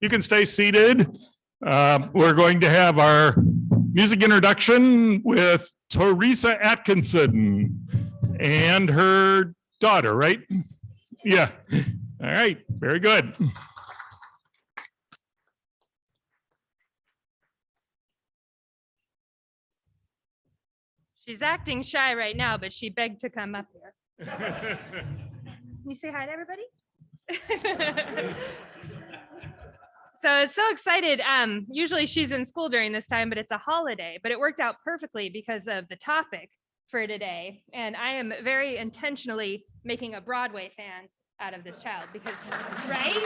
You can stay seated. We're going to have our music introduction with Teresa Atkinson and her daughter, right? Yeah. All right. Very good. She's acting shy right now, but she begged to come up here. Can you say hi to everybody? So it's so excited. Usually she's in school during this time, but it's a holiday, but it worked out perfectly because of the topic for today. And I am very intentionally making a Broadway fan out of this child because, right?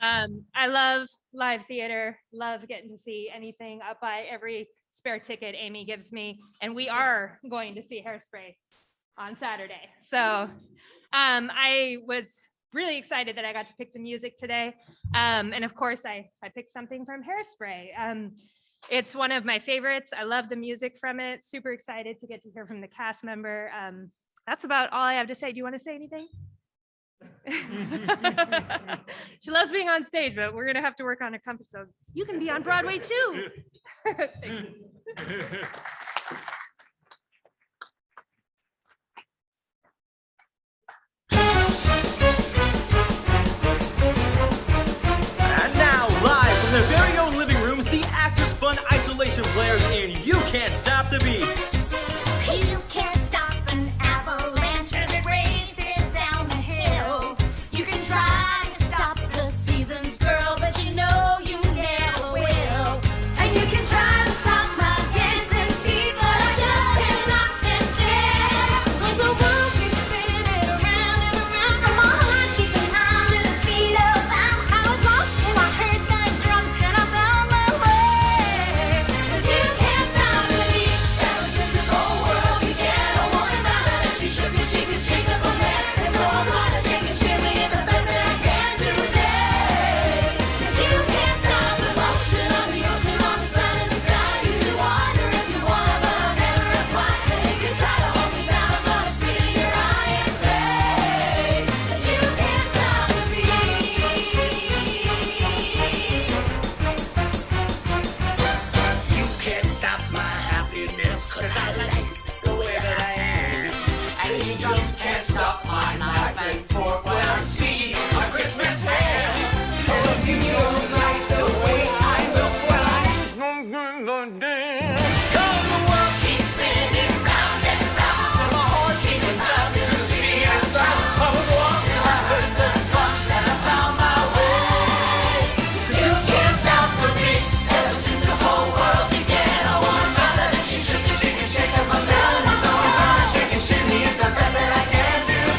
I love live theater, love getting to see anything. I'll buy every spare ticket Amy gives me, and we are going to see Hairspray on Saturday. So I was really excited that I got to pick the music today. And of course, I picked something from Hairspray. It's one of my favorites. I love the music from it. Super excited to get to hear from the cast member. That's about all I have to say. Do you want to say anything? She loves being on stage, but we're gonna have to work on a compass so you can be on Broadway too. And now, live from their very own living rooms, the Actors Fun Isolation Players in You Can't Stop the Beat. You can't stop an avalanche as it races down the hill. You can try to stop the seasons, girl, but you know you never will. And you can try to stop my dancing feet, but I just cannot stand still. 'Cause the world keeps spinning around and around, and my heart keeps pounding the speed of sound. I was lost till I heard the drums, and I found my way. 'Cause you can't stop the beat. Ever since this whole world began, I wanted that she shook and she could shake up a man. And so I'm gonna shake and shimmy in the best that I can today. 'Cause you can't stop the motion of the ocean, on the sun and the sky. You can wonder if you wanna, but I'll never ask why. And if you try to hold me down, I'm gonna spit in your eye and say that you can't stop the beat. You can't stop my happiness, 'cause I like the way that I am. And you just can't stop my knife and fork when I see a Christmas ham. So if you don't like the way I look, well, cause the world keeps spinning round and round, and my heart keeps jumping to speed and sound. I was lost till I heard the drums and I found my way. You can't stop the beat. Ever since the whole world began, I wanna know that she shook and shake and shake up my melon. And so I'm gonna shake and shimmy, it's the best that I can today.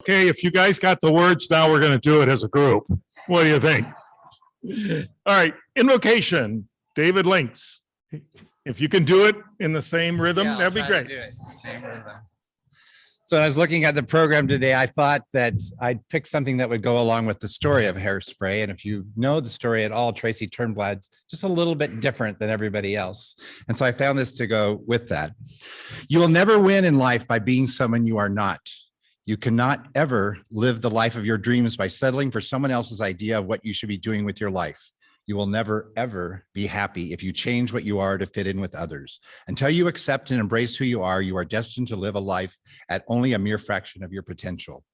Okay, if you guys got the words, now we're going to do it as a group. What do you think? All right, invocation, David Links. If you can do it in the same rhythm, Yeah, I'll that'd be try to great. do it. Same rhythm. So I was looking at the program today. I thought that I'd pick something that would go along with the story of Hairspray. And if you know the story at all, Tracy Turnblad's just a little bit different than everybody else. And so I found this to go with that. You will never win in life by being someone you are not. You cannot ever live the life of your dreams by settling for someone else's idea of what you should be doing with your life. You will never, ever be happy if you change what you are to fit in with others. Until you accept and embrace who you are destined to live a life at only a mere fraction of your potential.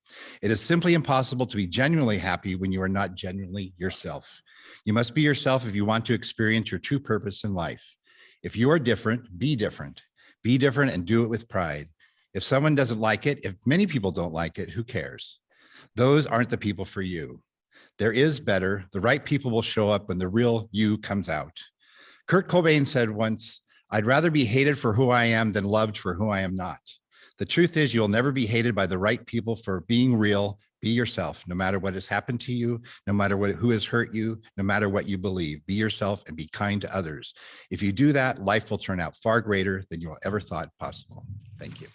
It is simply impossible to be genuinely happy when you are not genuinely yourself. You must be yourself if you want to experience your true purpose in life. If you are different, be different. Be different and do it with pride. If someone doesn't like it, if many people don't like it, who cares? Those aren't the people for you. There is better. The right people will show up when the real you comes out. Kurt Cobain said once, I'd rather be hated for who I am than loved for who I am not. The truth is you'll never be hated by the right people for being real. Be yourself, no matter what has happened to you, no matter who has hurt you, no matter what you believe. Be yourself and be kind to others. If you do that, life will turn out far greater than you ever thought possible. Thank you.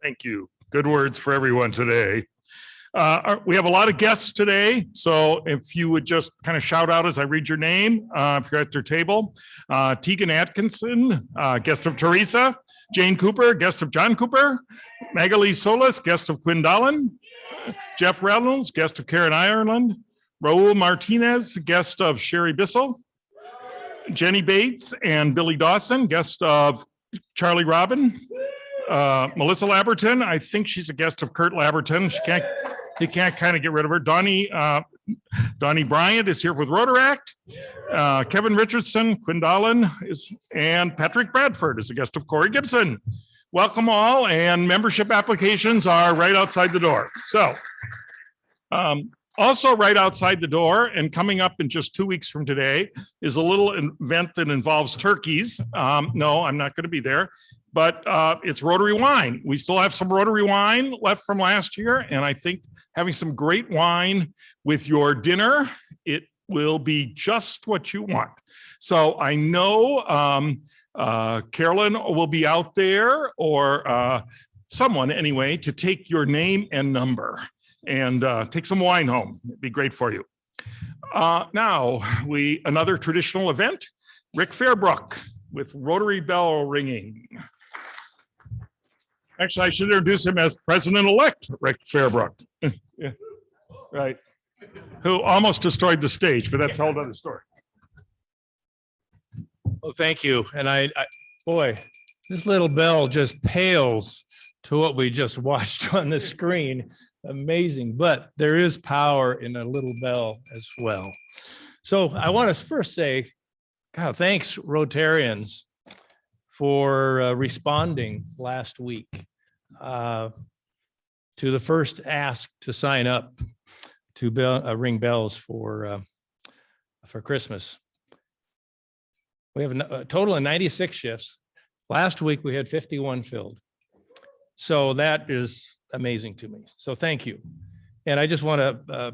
Thank you. Good words for everyone today. We have a lot of guests today, so if you would just kind of shout out as I read your name, if you're at their table. Tegan Atkinson, guest of Teresa. Jane Cooper, guest of John Cooper. Magali Solis, guest of Quinn Dolan. Jeff Reynolds, guest of Karen Ireland. Raul Martinez, guest of Sherry Bissell. Jenny Bates and Billy Dawson, guest of Charlie Robin. Melissa Laberton, I think she's a guest of Kurt Laberton. He can't kind of get rid of her. Donnie Bryant is here with Rotaract. Kevin Richardson, Quinn Dolan and Patrick Bradford is a guest of Corey Gibson. Welcome all, and membership applications are right outside the door. So also right outside the door and coming up in just 2 weeks from today is a little event that involves turkeys. No, I'm not going to be there. But it's Rotary wine. We still have some Rotary wine left from last year. And I think having some great wine with your dinner, it will be just what you want. So I know Carolyn will be out there, or someone anyway, to take your name and number and take some wine home. It'd be great for you. Now, another traditional event, Rick Fairbrook with Rotary bell ringing. Actually, I should introduce him as President-elect Rick Fairbrook. Yeah, right. Who almost destroyed the stage, but that's a whole other story. Well, thank you. And I boy, this little bell just pales to what we just watched on the screen. Amazing, but there is power in a little bell as well. So I want to first say, God, thanks Rotarians for responding last week to the first ask to sign up to ring bells for Christmas. We have a total of 96 shifts. Last week we had 51 filled. So that is amazing to me. So thank you. And I just want to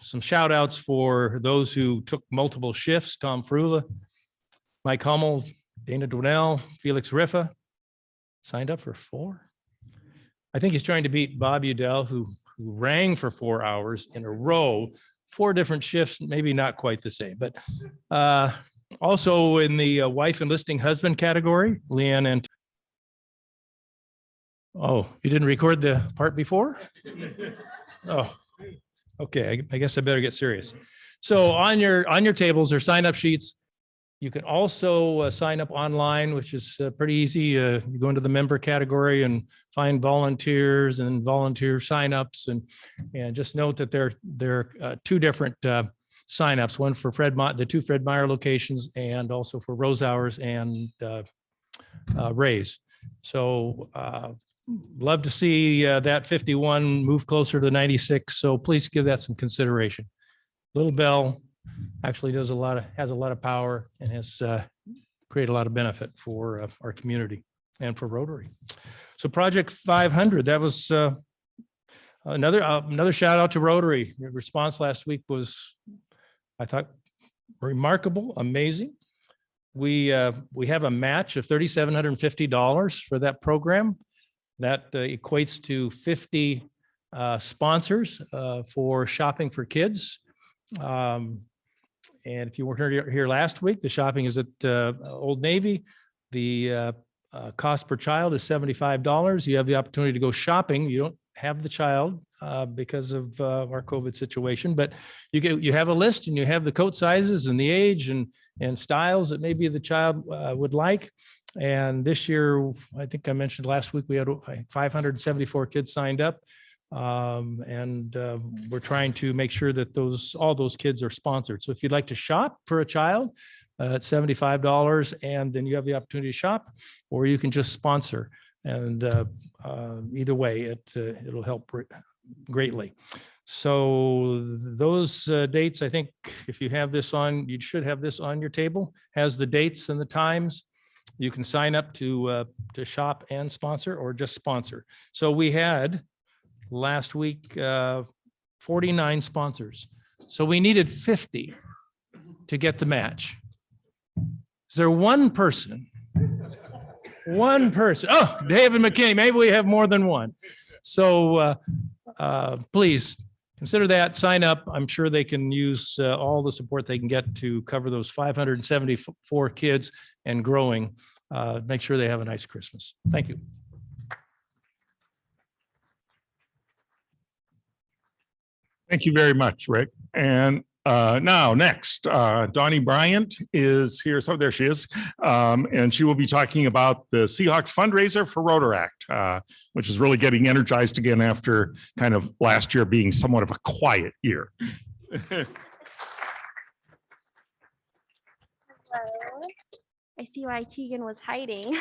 some shout outs for those who took multiple shifts: Tom Frula, Mike Hummel, Dana Dwinell, Felix Riffa signed up for 4. I think he's trying to beat Bob Udell, who rang for 4 hours in a row, 4 different shifts, maybe not quite the same, but also in the wife enlisting husband category, Leanne and oh, you didn't record the part before? Oh, okay. I guess I better get serious. So on your tables are sign up sheets. You can also sign up online, which is pretty easy. You go into the member category and find volunteers and volunteer signups, and just note that there are 2 different signups: one for the 2 Fred Meyer locations, and also for Rose Hours and Ray's. So love to see that 51 move closer to 96. So please give that some consideration. Little bell actually has a lot of power and has created a lot of benefit for our community. and for Rotary. So Project 500, that was another shout out to Rotary. Your response last week was, I thought, remarkable, amazing. We have a match of $3,750 for that program. That equates to 50 sponsors for shopping for kids. And if you weren't here last week, the shopping is at Old Navy. The cost per child is $75. You have the opportunity to go shopping. You don't have the child because of our COVID situation, but you have a list and you have the coat sizes and the age and styles that maybe the child would like. And this year, I think I mentioned last week, we had 574 kids signed up. And we're trying to make sure that all those kids are sponsored. So if you'd like to shop for a child, it's $75, and then you have the opportunity to shop, or you can just sponsor. And either way, it'll help greatly. So those dates, I think, if you have this on, you should have this on your table, has the dates and the times. You can sign up to shop and sponsor, or just sponsor. So we had last week 49 sponsors. So we needed 50 to get the match. Is there one person? One person. Oh, David McKinney. Maybe we have more than one. So please consider that. Sign up. I'm sure they can use all the support they can get to cover those 574 kids and growing. Make sure they have a nice Christmas. Thank you. Thank you very much, Rick. And now next, Donnie Bryant is here. So there she is. And she will be talking about the Seahawks fundraiser for Rotaract, which is really getting energized again after kind of last year being somewhat of a quiet year. Hello. I see why Tegan was hiding.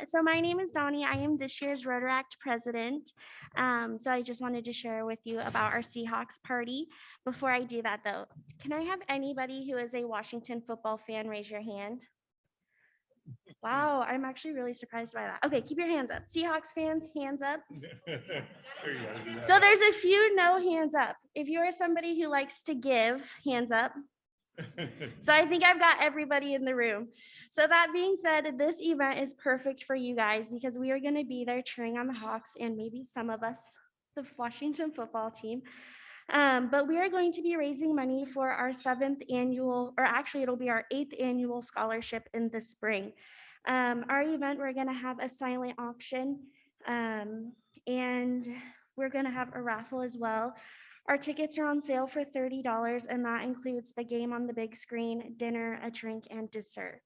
So my name is Donnie. I am this year's Rotaract president. So I just wanted to share with you about our Seahawks party. Before I do that though, can I have anybody who is a Washington football fan raise your hand? Wow, I'm actually really surprised by that. Okay, keep your hands up. Seahawks fans, hands up. So there's a few no hands up. If you are somebody who likes to give, hands up. So I think I've got everybody in the room. So that being said, this event is perfect for you guys because we are going to be there cheering on the Hawks and maybe some of us, the Washington football team. But we are going to be raising money for our 7th annual, or actually it'll be our 8th annual scholarship in the spring. Our event, we're going to have a silent auction and we're going to have a raffle as well. Our tickets are on sale for $30, and that includes the game on the big screen, dinner, a drink, and dessert.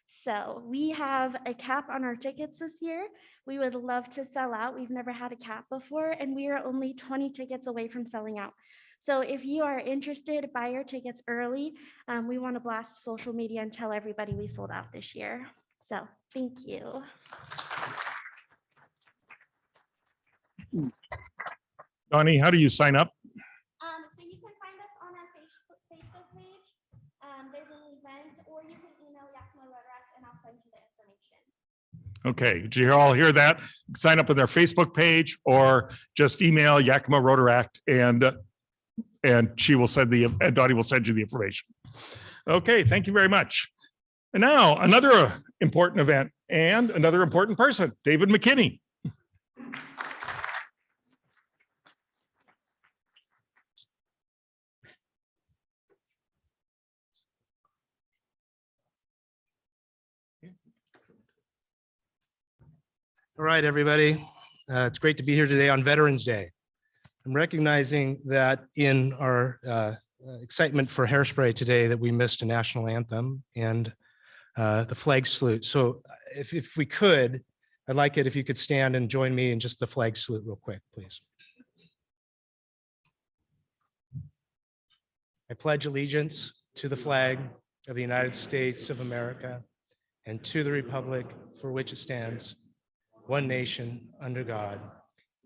So we have a cap on our tickets this year. We would love to sell out. We've never had a cap before, and we are only 20 tickets away from selling out. So if you are interested, buy your tickets early. We want to blast social media and tell everybody we sold out this year. So thank you. Donnie, how do you sign up? So you can find us on our Facebook page. There's an event, or you can email Yakima Rotaract and I'll send you the information. Okay, did you all hear that? Sign up on their Facebook page or just email Yakima Rotaract and she will send and Donnie will send you the information. Okay, thank you very much. And now another important event and another important person, David McKinney. All right, everybody. It's great to be here today on Veterans Day. I'm recognizing that in our excitement for Hairspray today that we missed a national anthem and the flag salute. So if we could, I'd like it if you could stand and join me in just the flag salute real quick, please. I pledge allegiance to the flag of the United States of America and to the republic for which it stands, one nation, under God,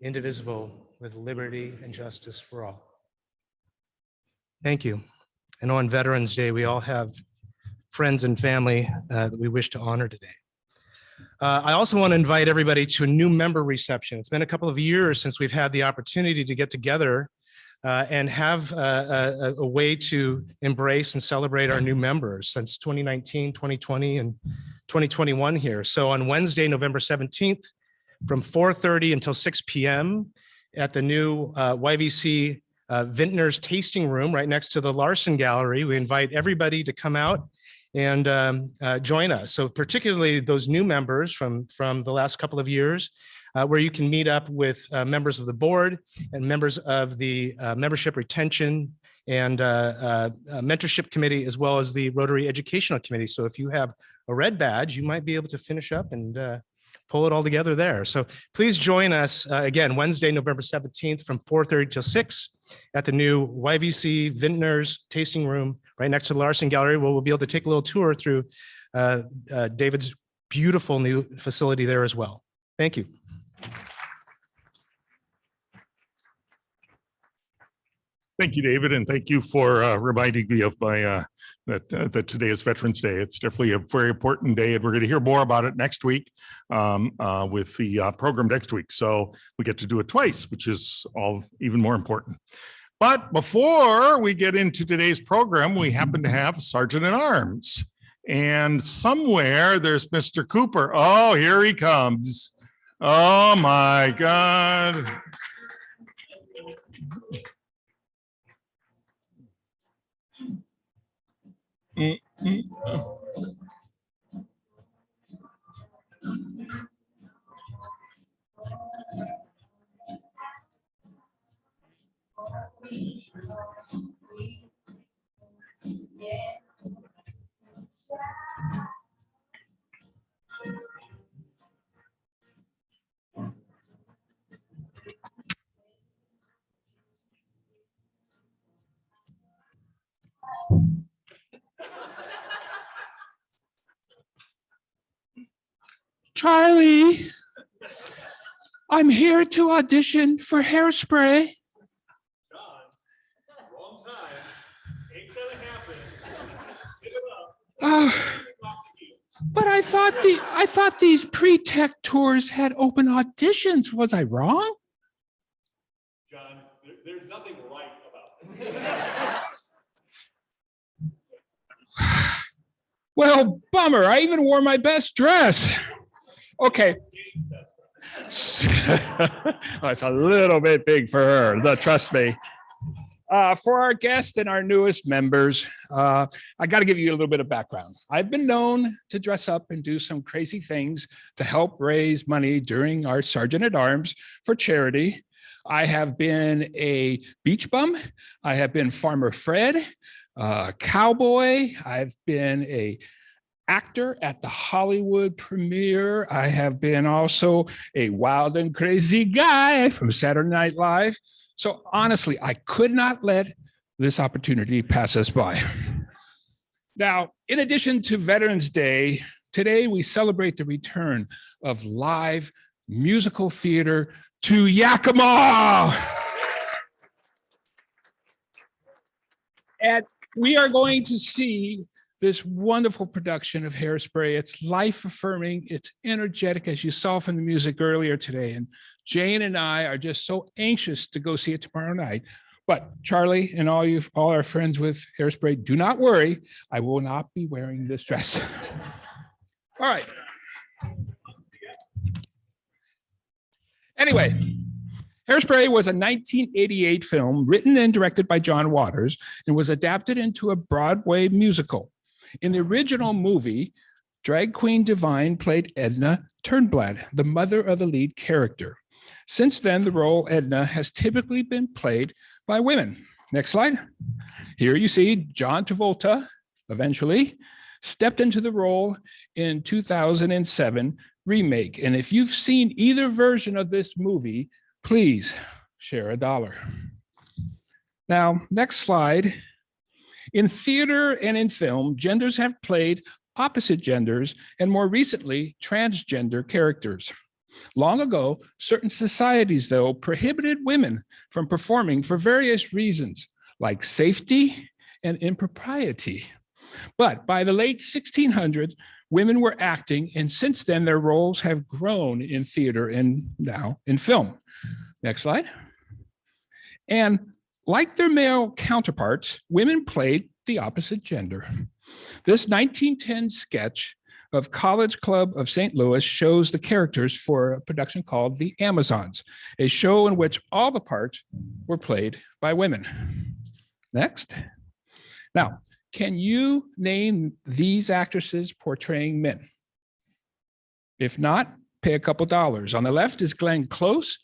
indivisible, with liberty and justice for all. Thank you. And on Veterans Day, we all have friends and family that we wish to honor today. I also want to invite everybody to a new member reception. It's been a couple of years since we've had the opportunity to get together and have a way to embrace and celebrate our new members since 2019, 2020, and 2021 here. So on Wednesday, November 17th, from 4:30 until 6 p.m. at the new YVC Vintners Tasting Room right next to the Larson Gallery, we invite everybody to come out and join us. So particularly those new members from the last couple of years, where you can meet up with members of the board and members of the membership retention and mentorship committee, as well as the Rotary Educational Committee. So if you have a red badge, you might be able to finish up and pull it all together there. So please join us again, Wednesday, November 17th from 4:30 till 6 at the new YVC Vintners Tasting Room right next to the Larson Gallery, where we'll be able to take a little tour through David's beautiful new facility there as well. Thank you. Thank you, David, and thank you for reminding me of my that today is Veterans Day. It's definitely a very important day, and we're going to hear more about it next week with the program next week. So we get to do it twice, which is all even more important. But before we get into today's program, we happen to have Sergeant at Arms, and somewhere there's Mr. Cooper. Oh, here he comes. Oh my God. Charlie, I'm here to audition for Hairspray. But I thought these pre-tech tours had open auditions. Was I wrong? John, there's nothing right about this. Well, bummer. I even wore my best dress. Okay. It's a little bit big for her, trust me. For our guests and our newest members, I got to give you a little bit of background. I've been known to dress up and do some crazy things to help raise money during our Sergeant at Arms for charity. I have been a beach bum. I have been Farmer Fred, cowboy. I've been a actor at the Hollywood premiere. I have been also a wild and crazy guy from Saturday Night Live. So honestly, I could not let this opportunity pass us by. Now, in addition to Veterans Day, today we celebrate the return of live musical theater to Yakima. And we are going to see this wonderful production of Hairspray. It's life-affirming, it's energetic, as you saw from the music earlier today. And Jane and I are just so anxious to go see it tomorrow night. But Charlie and all our friends with Hairspray, do not worry, I will not be wearing this dress. All right. Anyway, Hairspray was a 1988 film written and directed by John Waters and was adapted into a Broadway musical. In the original movie, drag queen Divine played Edna Turnblad, the mother of the lead character. Since then, the role Edna has typically been played by women. Next slide. Here you see John Travolta, eventually, stepped into the role in 2007 remake. And if you've seen either version of this movie, please share $1. Now, next slide. In theater and in film, genders have played opposite genders and more recently, transgender characters. Long ago, certain societies, though, prohibited women from performing for various reasons, like safety and impropriety. But by the late 1600s, women were acting, and since then their roles have grown in theater and now in film. Next slide. And like their male counterparts, women played the opposite gender. This 1910 sketch of College Club of St. Louis shows the characters for a production called The Amazons, a show in which all the parts were played by women. Next. Now, can you name these actresses portraying men? If not, pay a couple dollars. On the left is Glenn Close,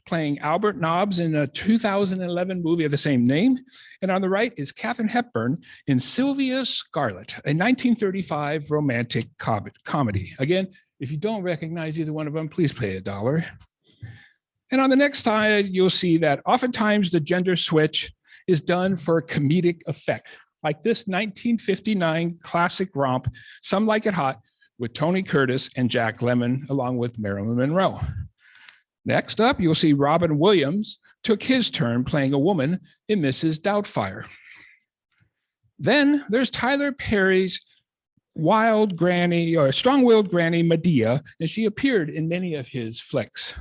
playing Albert Nobbs in a 2011 movie of the same name. And on the right is Katharine Hepburn in Sylvia Scarlett, a 1935 romantic comedy. Again, if you don't recognize either one of them, please pay $1. And on the next slide, you'll see that oftentimes the gender switch is done for comedic effect, like this 1959 classic romp, Some Like It Hot, with Tony Curtis and Jack Lemmon, along with Marilyn Monroe. Next up, you'll see Robin Williams took his turn playing a woman in Mrs. Doubtfire. Then there's Tyler Perry's wild granny or strong-willed granny Medea, and she appeared in many of his flicks.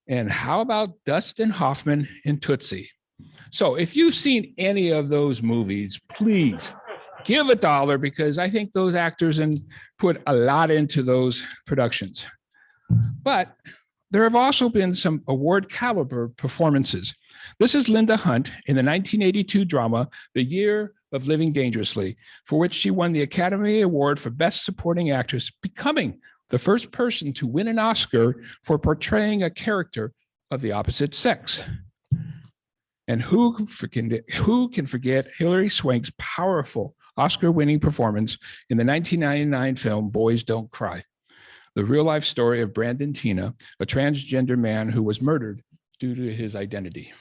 And how about Dustin Hoffman in Tootsie? So if you've seen any of those movies, please give $1 because I think those actors put a lot into those productions. But there have also been some award caliber performances. This is Linda Hunt in the 1982 drama, The Year of Living Dangerously, for which she won the Academy Award for Best Supporting Actress, becoming the first person to win an Oscar for portraying a character of the opposite sex. And who can forget Hilary Swank's powerful Oscar-winning performance in the 1999 film Boys Don't Cry, the real-life story of Brandon Tina, a transgender man who was murdered due to his identity.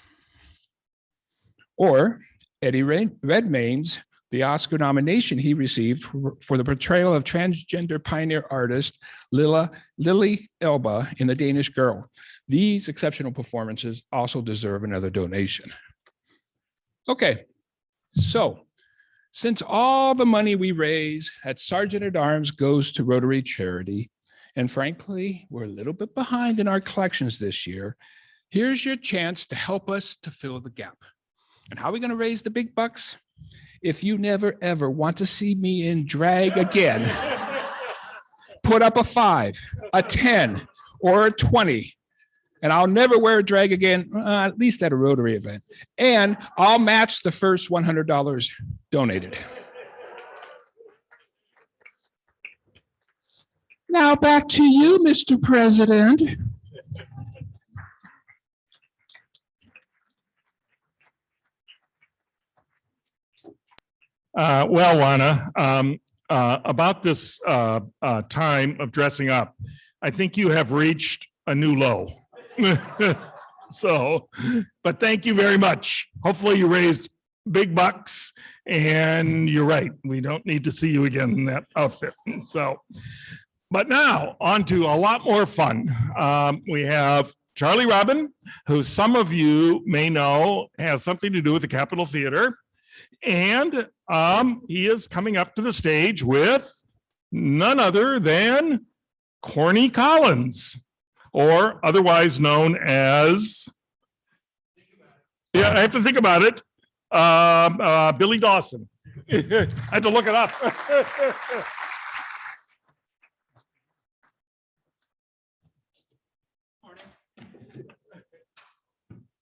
Or Eddie Redmayne's the Oscar nomination he received for the portrayal of transgender pioneer artist Lily Elba in The Danish Girl. These exceptional performances also deserve another donation. Okay, so since all the money we raise at Sergeant at Arms goes to Rotary Charity, and frankly, we're a little bit behind in our collections this year, here's your chance to help us to fill the gap. And how are we going to raise the big bucks? If you never, ever want to see me in drag again, put up a 5, a 10, or a 20. And I'll never wear a drag again, at least at a Rotary event. And I'll match the first $100 donated. Now back to you, Mr. President. Well, Juana, about this time of dressing up, I think you have reached a new low. So, but thank you very much. Hopefully you raised big bucks, and you're right. We don't need to see you again in that outfit. So, but now on to a lot more fun. We have Charlie Robin, who some of you may know has something to do with the Capitol Theater. And he is coming up to the stage with none other than Corny Collins, or otherwise known as, yeah, I have to think about it, Billy Dawson. I had to look it up.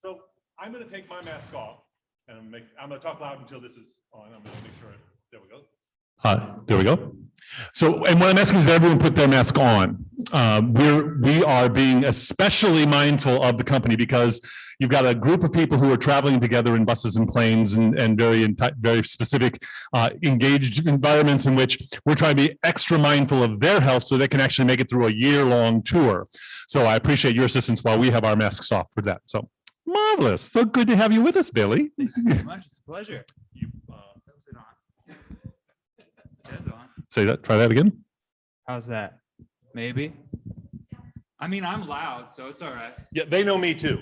So I'm going to take my mask off. And I'm going to talk loud until this is on. I'm going to make sure. There we go. There we go. So, and what I'm asking is that everyone put their mask on. We are being especially mindful of the company because you've got a group of people who are traveling together in buses and planes and very specific engaged environments in which we're trying to be extra mindful of their health so they can actually make it through a year-long tour. So I appreciate your assistance while we have our masks off for that. So. Marvelous. So good to have you with us, Billy. Thank you very much. It's a pleasure. Say that. Try that again. How's that? Maybe. I mean, I'm loud, so it's all right. Yeah, they know me too.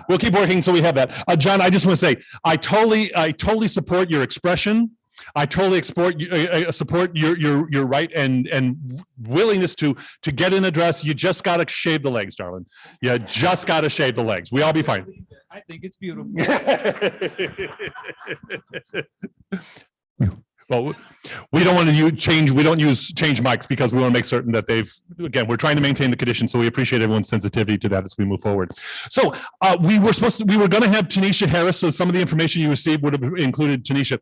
We'll keep working so we have that. John, I just want to say, I totally support your expression I totally support your right and willingness to get in a dress. You just got to shave the legs, darling. You just got to shave the legs. We all be fine. I think it's beautiful. Well, we don't want to change. We don't use change mics because we want to make certain that we're trying to maintain the condition. So we appreciate everyone's sensitivity to that as we move forward. So we were going to have Tanisha Harris. So some of the information you received would have included Tanisha.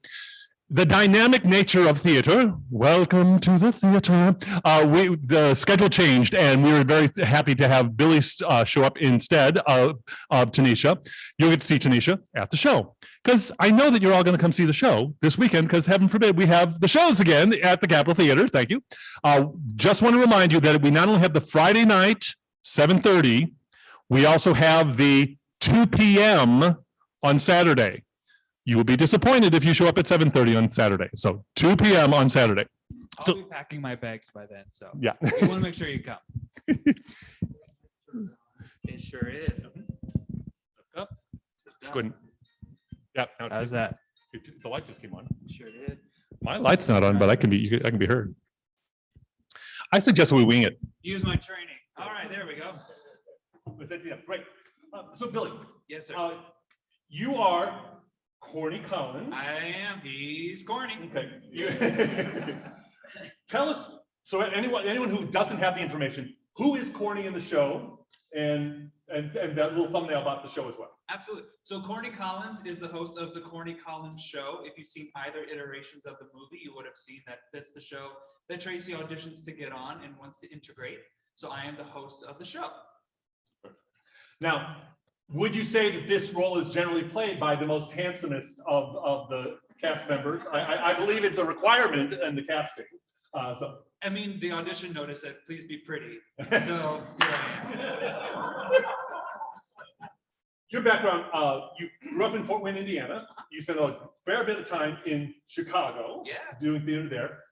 The dynamic nature of theater. Welcome to the theater. The schedule changed, and we were very happy to have Billy show up instead of Tanisha. You'll get to see Tanisha at the show, because I know that you're all going to come see the show this weekend, because heaven forbid we have the shows again at the Capitol Theater. Thank you. Just want to remind you that we not only have the Friday night 7:30, we also have the 2 p.m. on Saturday. You will be disappointed if you show up at 7:30 on Saturday. So 2 p.m. on Saturday. I'll be packing my bags by then, so yeah, you want to make sure you come. It sure is. Up. Good. Yeah. How's that? The light just came on. Sure did. My light's not on, but I can be heard. I suggest we wing it. Use my training. All right, there we go. Great. So Billy. Yes, sir. You are Corny Collins. I am. He's corny. Okay. Tell us. So anyone who doesn't have the information, who is Corny in the show, and that little thumbnail about the show as well. Absolutely. So Corny Collins is the host of the Corny Collins Show. If you've seen either iterations of the movie, you would have seen that that's the show that Tracy auditions to get on and wants to integrate. So I am the host of the show. Now, would you say that this role is generally played by the most handsomest of the cast members? I believe it's a requirement in the casting. I mean, the audition notice said, please be pretty. So here I am. Your background, you grew up in Fort Wayne, Indiana. You spent a fair bit of time in Chicago doing theater there.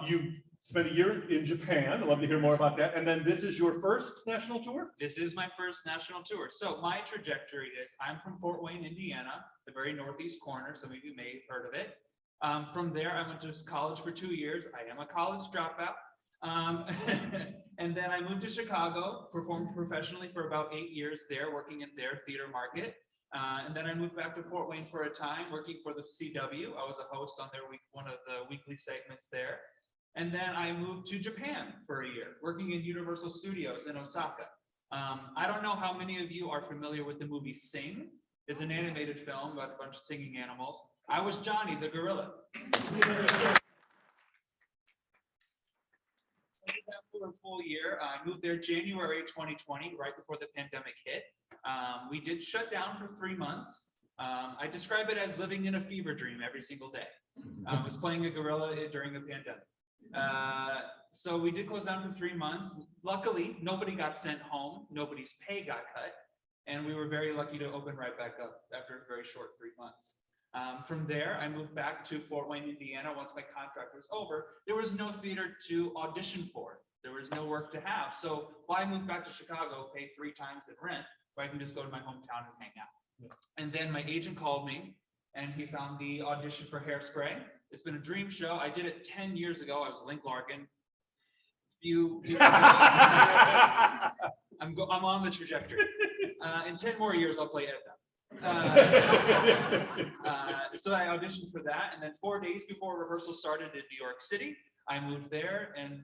You spent a year in Japan. I'd love to hear more about that. And then this is your first national tour? This is my first national tour. So my trajectory is I'm from Fort Wayne, Indiana, the very northeast corner. Some of you may have heard of it. From there, I went to college for 2 years. I am a college dropout. And then I moved to Chicago, performed professionally for about 8 years there, working in their theater market. And then I moved back to Fort Wayne for a time, working for the CW. I was a host on their one of the weekly segments there. And then I moved to Japan for a year, working in Universal Studios in Osaka. I don't know how many of you are familiar with the movie Sing. It's an animated film about a bunch of singing animals. I was Johnny the gorilla. For a full year. I moved there January 2020, right before the pandemic hit. We did shut down for 3 months. I describe it as living in a fever dream every single day. I was playing a gorilla during the pandemic. So we did close down for 3 months. Luckily, nobody got sent home. Nobody's pay got cut. And we were very lucky to open right back up after a very short 3 months. From there, I moved back to Fort Wayne, Indiana. Once my contract was over, there was no theater to audition for. There was no work to have. So why move back to Chicago, pay 3 times the rent, where I can just go to my hometown and hang out? And then my agent called me and he found the audition for Hairspray. It's been a dream show. I did it 10 years ago. I was Link Larkin. I'm on the trajectory. In 10 more years, I'll play Edna. So I auditioned for that, and then 4 days before rehearsal started in New York City, I moved there, and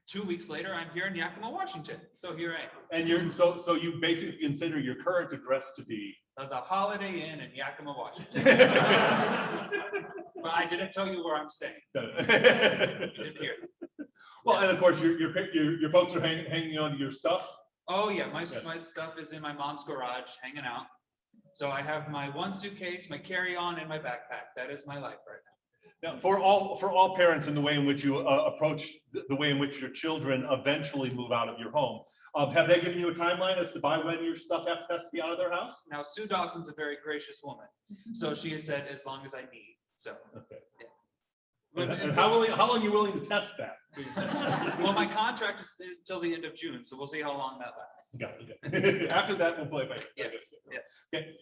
2 weeks later, I'm here in Yakima, Washington. So here I am. And you're so you basically consider your current address to be the Holiday Inn in Yakima, Washington. But I didn't tell you where I'm staying. You didn't hear. Well, and of course, your folks are hanging on to your stuff. Oh yeah, my stuff is in my mom's garage, hanging out. So I have my one suitcase, my carry-on, and my backpack. That is my life right now. Now, for all parents, in the way in which you approach the way in which your children eventually move out of your home, have they given you a timeline as to by when your stuff has to be out of their house? Now, Sue Dawson's a very gracious woman, so she has said as long as I need. So, okay. Yeah. And how long are you willing to test that? Well, my contract is until the end of June, so we'll see how long that lasts. Got it. After that, we'll play by. Yes. Yes. Okay.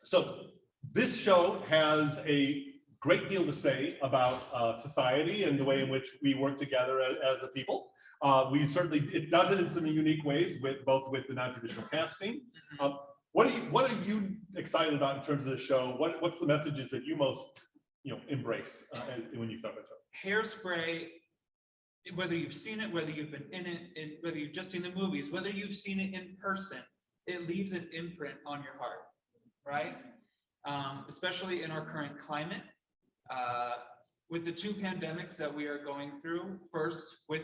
So this show has a great deal to say about society and the way in which we work together as a people. It does it in some unique ways with both with the non-traditional casting. What are you excited about in terms of the show? What's the messages that you most embrace when you talk about it? Hairspray, whether you've seen it, whether you've been in it, whether you've just seen the movies, whether you've seen it in person, it leaves an imprint on your heart, right? Especially in our current climate, with the two pandemics that we are going through, first with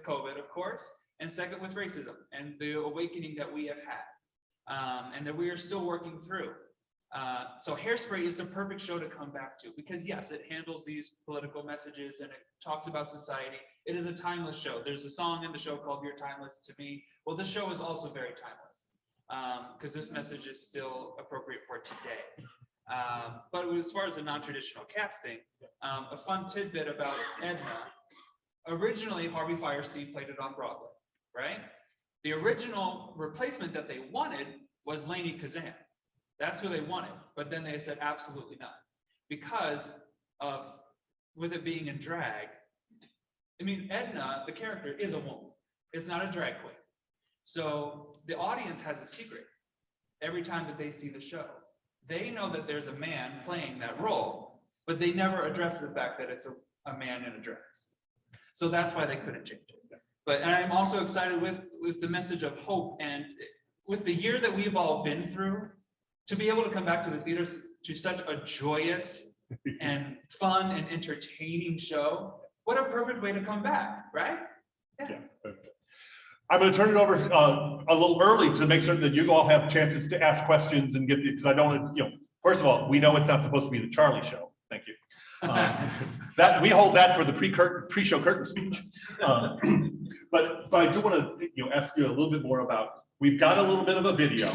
COVID, of course, and second with racism and the awakening that we have had, and that we are still working through. So Hairspray is the perfect show to come back to because yes, it handles these political messages and it talks about society. It is a timeless show. There's a song in the show called "You're Timeless to Me." Well, the show is also very timeless because this message is still appropriate for today. But as far as the non-traditional casting, a fun tidbit about Edna, originally Harvey Fierstein played it on Broadway, right? The original replacement that they wanted was Lainey Kazan. That's who they wanted, but then they said absolutely not. Because with it being in drag, I mean, Edna, the character, is a woman. It's not a drag queen. So the audience has a secret every time that they see the show. They know that there's a man playing that role, but they never address the fact that it's a man in a dress. So that's why they couldn't change it. But and I'm also excited with the message of hope and with the year that we've all been through, to be able to come back to the theaters to such a joyous and fun and entertaining show. What a perfect way to come back, right? Yeah. I'm going to turn it over a little early to make sure that you all have chances to ask questions and get because I don't, first of all, we know it's not supposed to be the Charlie show. Thank you. That we hold that for the pre-show curtain speech. But I do want to ask you a little bit more about. We've got a little bit of a video.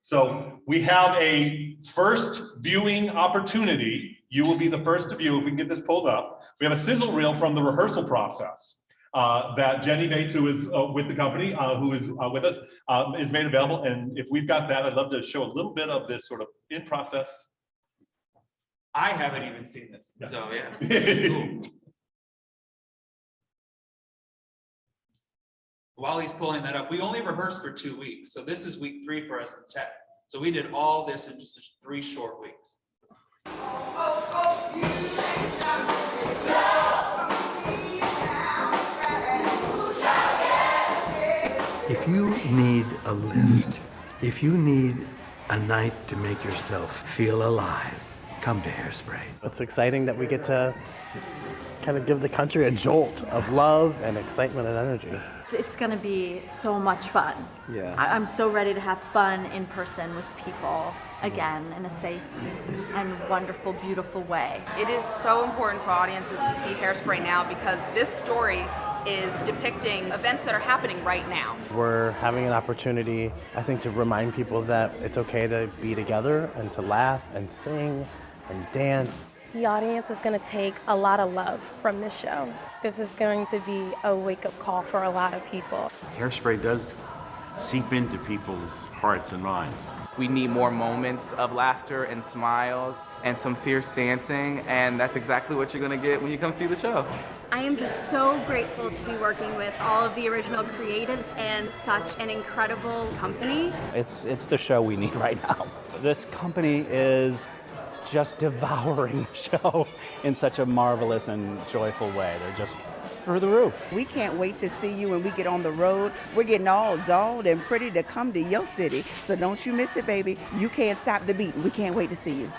So we have a first viewing opportunity. You will be the first to view if we can get this pulled up. We have a sizzle reel from the rehearsal process that Jenny Bates, who is with the company, who is with us, is made available. And if we've got that, I'd love to show a little bit of this sort of in process. I haven't even seen this, so yeah. Cool. While he's pulling that up, we only rehearsed for 2 weeks. So this is week 3 for us in tech. So we did all this in just 3 short weeks. If you need a lift, if you need a night to make yourself feel alive, come to Hairspray. It's exciting that we get to kind of give the country a jolt of love and excitement and energy. It's going to be so much fun. Yeah. I'm so ready to have fun in person with people again in a safe and wonderful, beautiful way. It is so important for audiences to see Hairspray now because this story is depicting events that are happening right now. We're having an opportunity, I think, to remind people that it's okay to be together and to laugh and sing and dance. The audience is going to take a lot of love from this show. This is going to be a wake-up call for a lot of people. Hairspray does seep into people's hearts and minds. We need more moments of laughter and smiles and some fierce dancing, and that's exactly what you're going to get when you come see the show. I am just so grateful to be working with all of the original creatives and such an incredible company. It's the show we need right now. This company is just devouring the show in such a marvelous and joyful way. They're just through the roof. We can't wait to see you when we get on the road. We're getting all dolled and pretty to come to your city. So don't you miss it, baby. You can't stop the beat. We can't wait to see you.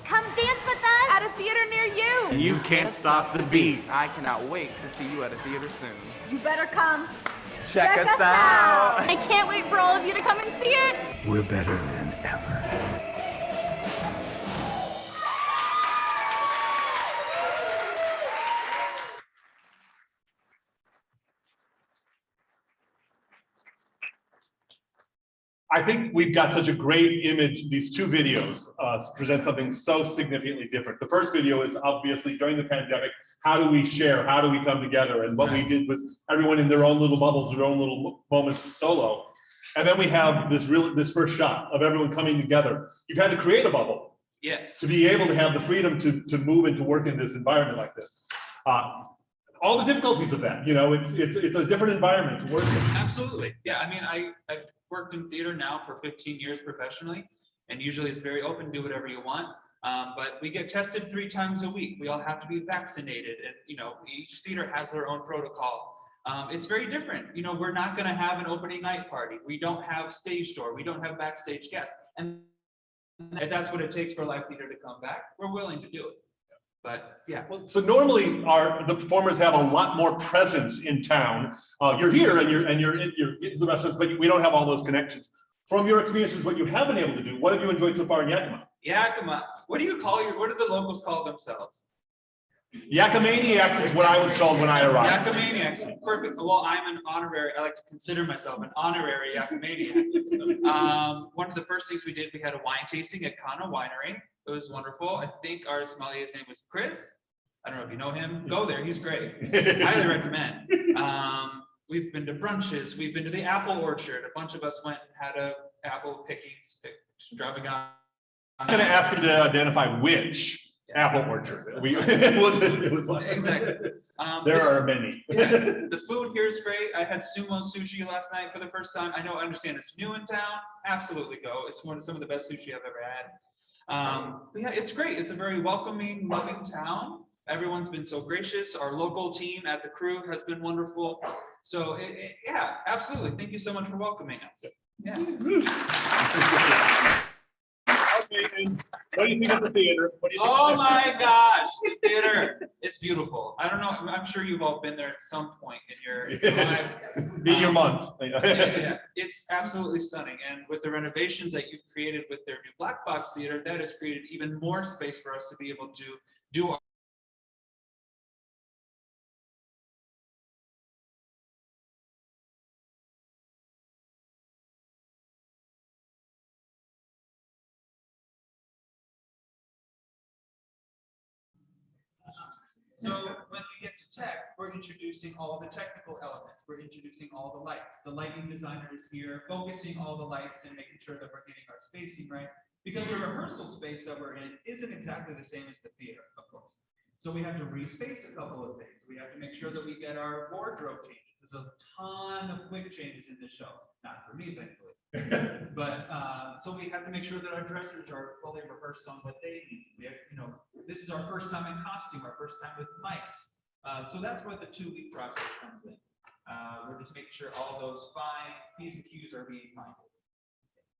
Come dance with us at a theater near you. You can't stop the beat. I cannot wait to see you at a theater soon. You better come. Check us out. I can't wait for all of you to come and see it. We're better than ever. I think we've got such a great image. These 2 videos present something so significantly different. The first video is obviously during the pandemic. How do we share? How do we come together? And what we did was everyone in their own little bubbles, their own little moments solo. And then we have this first shot of everyone coming together. You've had to create a bubble Yes. To be able to have the freedom to move and to work in this environment like this. All the difficulties of that, it's a different environment to work in. Absolutely. Yeah, I mean, I've worked in theater now for 15 years professionally, and usually it's very open, do whatever you want. But we get tested 3 times a week. We all have to be vaccinated, and each theater has their own protocol. It's very different. We're not going to have an opening night party. We don't have stage door. We don't have backstage guests. And if that's what it takes for live theater to come back, we're willing to do it. But yeah. So normally the performers have a lot more presence in town. You're here and you're in the restaurants, but we don't have all those connections. From your experiences, what you have been able to do, what have you enjoyed so far in Yakima? Yakima. What do the locals call themselves? Yakamaniacs is what I was told when I arrived. Yakamaniacs. Perfect. Well, I'm an honorary, I like to consider myself an honorary Yakamaniac. One of the first things we did, we had a wine tasting at Kana Winery. It was wonderful. I think our sommelier's name was Chris. I don't know if you know him. Go there. He's great. Highly recommend. We've been to brunches. We've been to the apple orchard. A bunch of us went and had a apple picking extravaganza. I'm going to ask you to identify which apple orchard. It was like, exactly. There are many. Yeah, the food here is great. I had sumo sushi last night for the first time. I understand it's new in town. Absolutely go. It's some of the best sushi I've ever had. But yeah, it's great. It's a very welcoming, loving town. Everyone's been so gracious. Our local team at the crew has been wonderful. So yeah, absolutely. Thank you so much for welcoming us. Yeah. Okay, and what do you think of the theater? What do you think Oh my gosh, the theater. It's beautiful. I don't know. I'm sure you've all been there at some point in your lives. In your month. Yeah, it's absolutely stunning. And with the renovations that you've created with their new black box theater, that has created even more space for us to be able to do our So when we get to tech, we're introducing all the technical elements. We're introducing all the lights. The lighting designer is here, focusing all the lights and making sure that we're getting our spacing right. Because the rehearsal space that we're in isn't exactly the same as the theater, of course. So we have to respace a couple of things. We have to make sure that we get our wardrobe changes. There's a ton of quick changes in the show. Not for me, thankfully. But so we have to make sure that our dressers are fully rehearsed on what they need. We have, this is our first time in costume, our first time with mics. So that's where the 2-week process comes in. We're just making sure all those fine P's and Q's are being minded.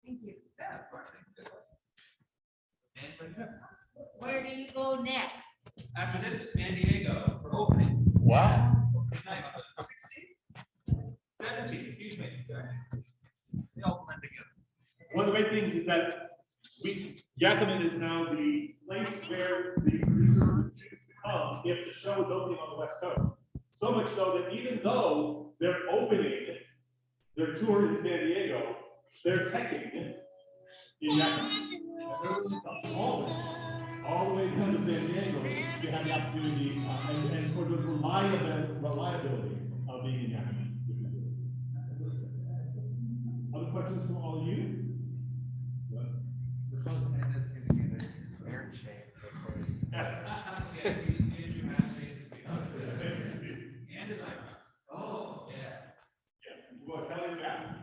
Thank you. Yeah, of course. Where do you go next? After this is San Diego for opening. Wow. Opening night on the 16th, 17th, excuse me. They all blend together. One of the great things is that Yakima is now the place where the producer comes if the show is opening on the West Coast. So much so that even though they're opening their tour in San Diego, they're teching in Yakima. All the way down to San Diego, you have the opportunity and for the reliability of being in Yakima. Other questions from all of you?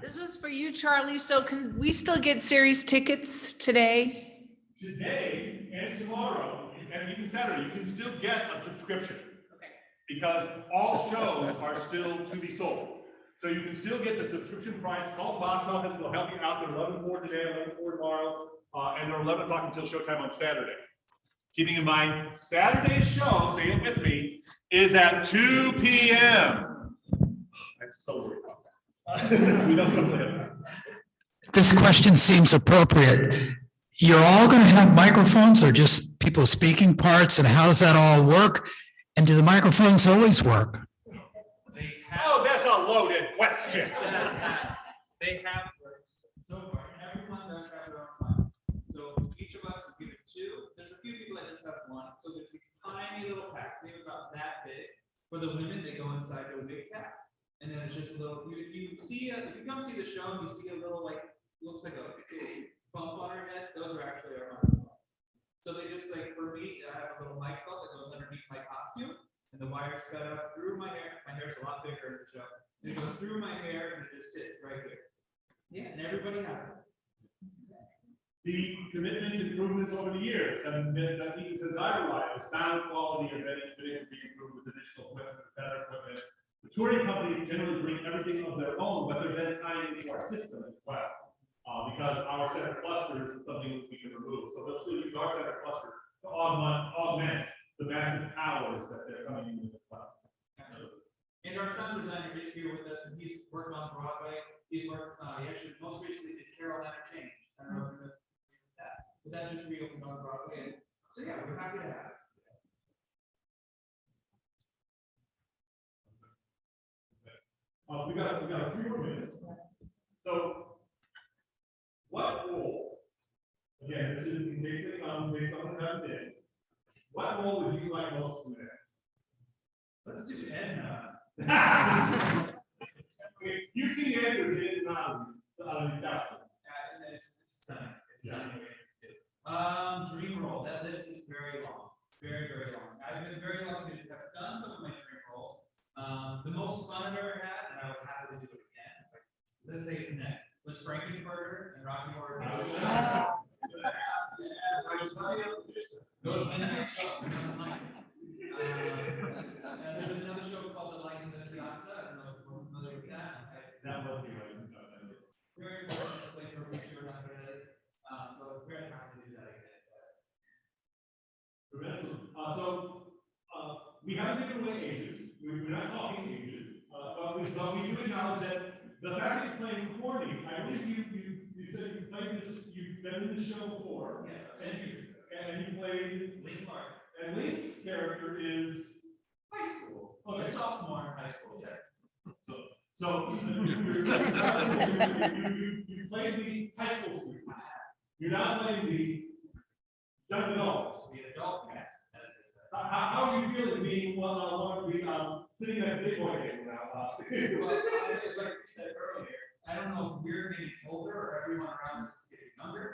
This is for you, Charlie. So can we still get series tickets today? Today and tomorrow, and even Saturday, you can still get a subscription. Okay. Because all shows are still to be sold. So you can still get the subscription price. Call the box office, they'll help you out. They're 11:04 today, 11:04 tomorrow, and they're 11 o'clock until showtime on Saturday. Keeping in mind, Saturday's show, say it with me, is at 2 p.m. I'm so worried about that. We don't know that. This question seems appropriate. You're all going to have microphones or just people speaking parts, and how does that all work? And do the microphones always work? Oh, that's a loaded question. They have so far, everyone does have their own mic. So each of us is given 2. There's a few people that just have 1. So there's these tiny little packs, maybe about that big. For the women, they go inside to a big pack. And then it's just a little, if you come see the show and you see a little, like, looks like a phone spotter head, those are actually our microphones. So they just like, for me, I have a little mic belt that goes underneath my costume, and the wire's cut up through my hair. My hair's a lot bigger in the show. And it goes through my hair and it just sits right here. Yeah, and everybody has it. The commitment improvements over the years, and that even since I arrived, the sound quality of any video can be improved with additional equipment, better equipment. The touring companies generally bring everything of their own, but they're then tying into our system as well. Because our center clusters is something we can remove. So they'll still use our center cluster to augment the massive powers that they're coming in with as well. And our sound designer is here with us, and he's worked on Broadway. He's worked, he actually most recently did Carol Change. I don't know if you're familiar with that, but that just reopened on Broadway. And so yeah, we're happy to have it. We got a few more minutes. So, what role? Again, this is based on the presentation. What role would you like most to next? Let's do Edna. You've seen Edna in the costume. It's stunning. It's stunning. Dream role. That list is very long, very, very long. I've been very lucky to have done some of my dream roles. The most fun I've ever had, and I would happily do it again. Let's say it's next. Was Frankenfurter and Rocky Horror Picture Show. Those midnight shows. There's another show called The Light in the Piazza. I don't know if we're familiar with that. That was the very important to play for which you're not good at it. So very happy to do that again. We haven't taken away ages. We're not talking ages, but we do acknowledge that the fact that you're playing recording, I believe you said you played this, you've been in the show before, and you played Link Mark. And Link's character is high school. Okay. A sophomore in high school. So you played the high school student. You're not playing the young adults. The adult cast. How are you feeling being sitting at the big boy table now? It's like you said earlier, I don't know if we're getting older or everyone around us is getting younger.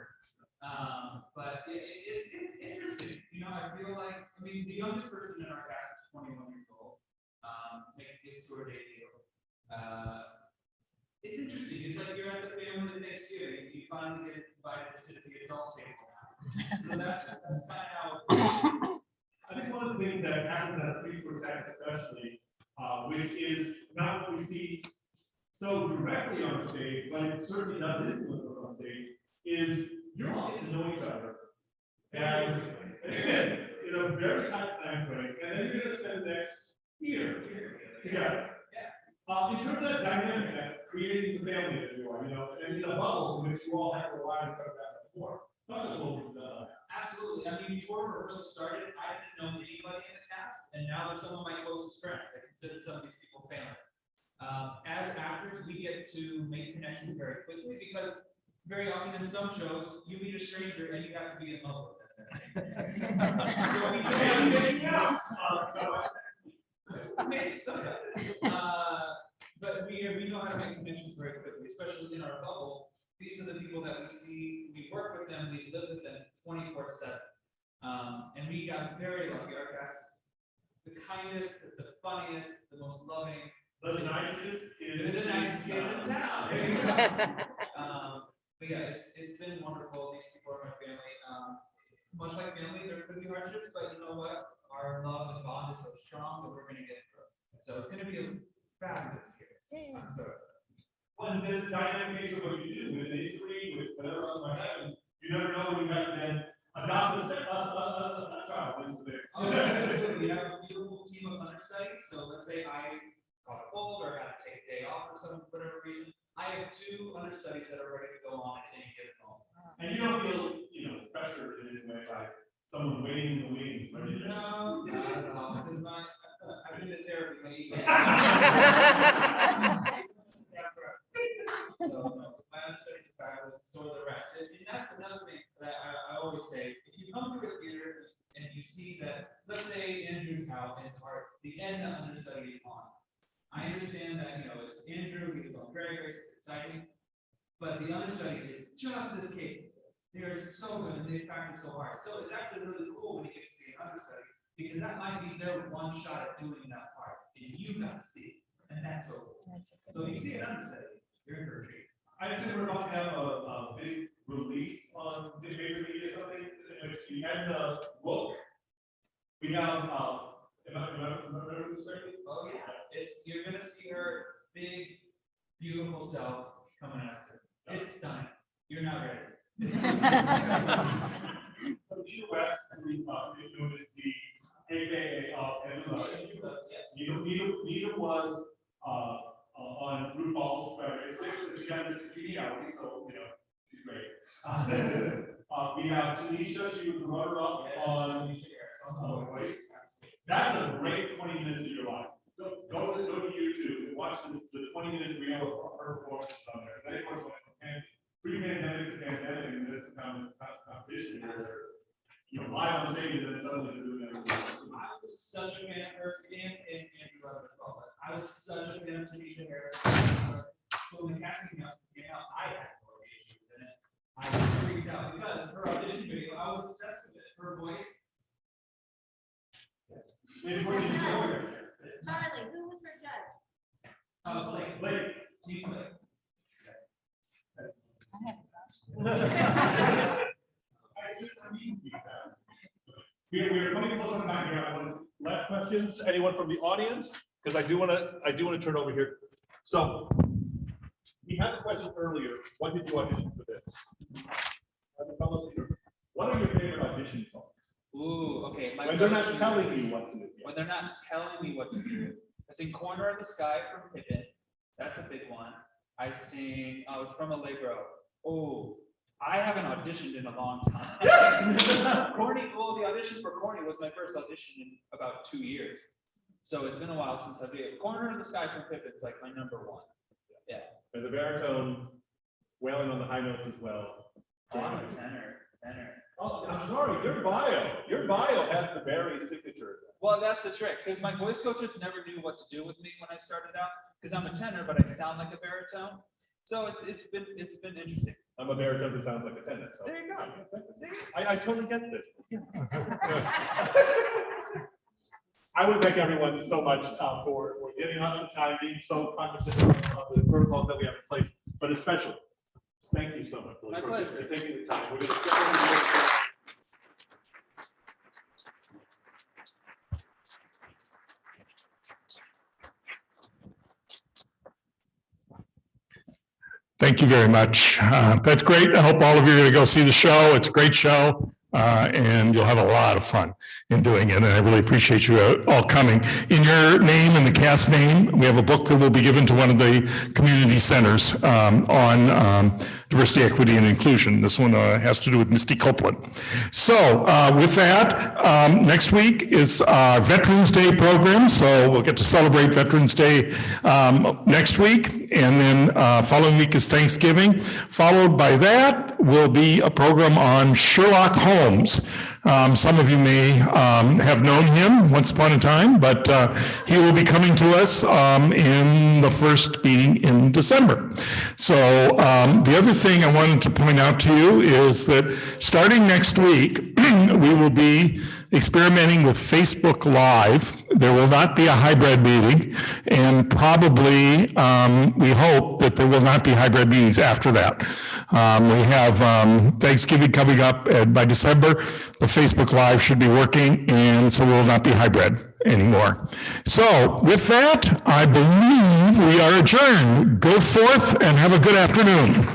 But it's interesting. You know, I feel like, I mean, the youngest person in our cast is 21 years old, making his tour debut. It's interesting. It's like you're at the family Thanksgiving. You finally get invited to sit at the adult table now. So that's kind of how. I think one of the things that happens at a pre-tour tech especially, which is not what we see so directly on stage, but it certainly does influence us on stage, is you're all getting to know each other and in a very tight time frame, and then you're going to spend the next year together. In terms of that dynamic, that creating the family that you are, you know, and in a bubble in which you all have to rely on each other before. Absolutely. I mean, before rehearsal started, I didn't know anybody in the cast, and now they're some of my closest friends. I consider some of these people family. As actors, we get to make connections very quickly because very often in some shows, you meet a stranger and you have to be in love with them. But we know how to make connections very quickly, especially in our bubble. These are the people that we see, we work with them, we live with them 24/7. And we got very lucky. Our cast, the kindest, the funniest, the most loving. The nicest kids in town. There you go. But yeah, it's been wonderful. These people are my family. Much like family, there could be hardships, but you know what? Our love and bond is so strong that we're going to get through it. So it's going to be a fabulous year. I'm so excited. Well, and the dynamic nature of what you do with an injury, with whatever else might happen, you never know when you have to then adopt a child into the mix. We have a beautiful team of understudies. So let's say I caught a cold or had to take a day off for whatever reason. I have 2 understudies that are ready to go on at any given moment. And you don't feel, you know, pressured in any way by someone waiting in the wings. No, not at all. Because I've been to therapy. So my understudies are fabulous. So are the rest. And that's another thing that I always say. If you come to a theater and you see that, let's say Andrew's out and the end understudy is on. I understand that, you know, it's Andrew, he was on Drag Race, it's exciting, but the understudy is just as capable They are so good and they practice so hard. So it's actually really cool when you get to see an understudy because that might be their one shot at doing that part and you got to see it. And that's so cool. So if you see an understudy, you're in for a treat. I think we're about to have a big release on the Vapor Media or something. If you had the book, we have, oh yeah, you're gonna see her big, beautiful self coming at you. It's stunning. You're not ready. The US, we noted the AKA of Nita was on RuPaul's February 6th, she got this congeniality, so she's great. We have Tanisha, she was the runner-up on Voice. That's a great 20 minutes of your life. Go to YouTube and watch the 20-minute reel of her performance on there. Then, of course, when pre-pandemic to pandemic, and this competition, live on stage, and then suddenly doing everything. I was such a fan of her and Andrew Rutherford. I was such a fan of Tanisha Harris. So when the casting came out, I had more issues in it. I freaked out because her audition video, I was obsessed with it. Her voice. Charlie, who was her judge? Blake. Team Blake. We're coming close on time here. Last questions, anyone from the audience? Because I do want to turn over here. So we had a question earlier. What did you audition for this? What are your favorite audition songs? Ooh, okay. When they're not telling you what to do. When they're not telling me what to do. I sing Corner of the Sky from Pippin. That's a big one. I sing, it's from Allegro. Oh, I haven't auditioned in a long time. Corny, the audition for Corny was my first audition in about 2 years. So it's been a while since I've did. Corner of the Sky from Pippin is like my number one. Yeah. And the baritone, wailing on the high notes as well. Oh, I'm a tenor. Oh, I'm sorry, your bio has the Barry signature. Well, that's the trick, because my voice coaches never knew what to do with me when I started out, because I'm a tenor, but I sound like a baritone. So it's been interesting. I'm a baritone who sounds like a tenor. So. There you go. I totally get this. I want to thank everyone so much for giving us the time, being so cognizant of the protocols that we have in place, but especially, thank you so much for taking the time. We're going to Thank you very much. That's great. I hope all of you are going to go see the show. It's a great show. And you'll have a lot of fun in doing it. And I really appreciate you all coming. In your name and the cast name, we have a book that will be given to one of the community centers on diversity, equity, and inclusion. This one has to do with Misty Copeland. So with that, next week is our Veterans Day program. So we'll get to celebrate Veterans Day next week. And then following week is Thanksgiving. Followed by that will be a program on Sherlock Holmes. Some of you may have known him once upon a time, but he will be coming to us in the first meeting in December. So the other thing I wanted to point out to you is that starting next week, we will be experimenting with Facebook Live. There will not be a hybrid meeting, and probably we hope that there will not be hybrid meetings after that. We have Thanksgiving coming up, and by December, the Facebook Live should be working, and so we will not be hybrid anymore. So with that, I believe we are adjourned. Go forth and have a good afternoon.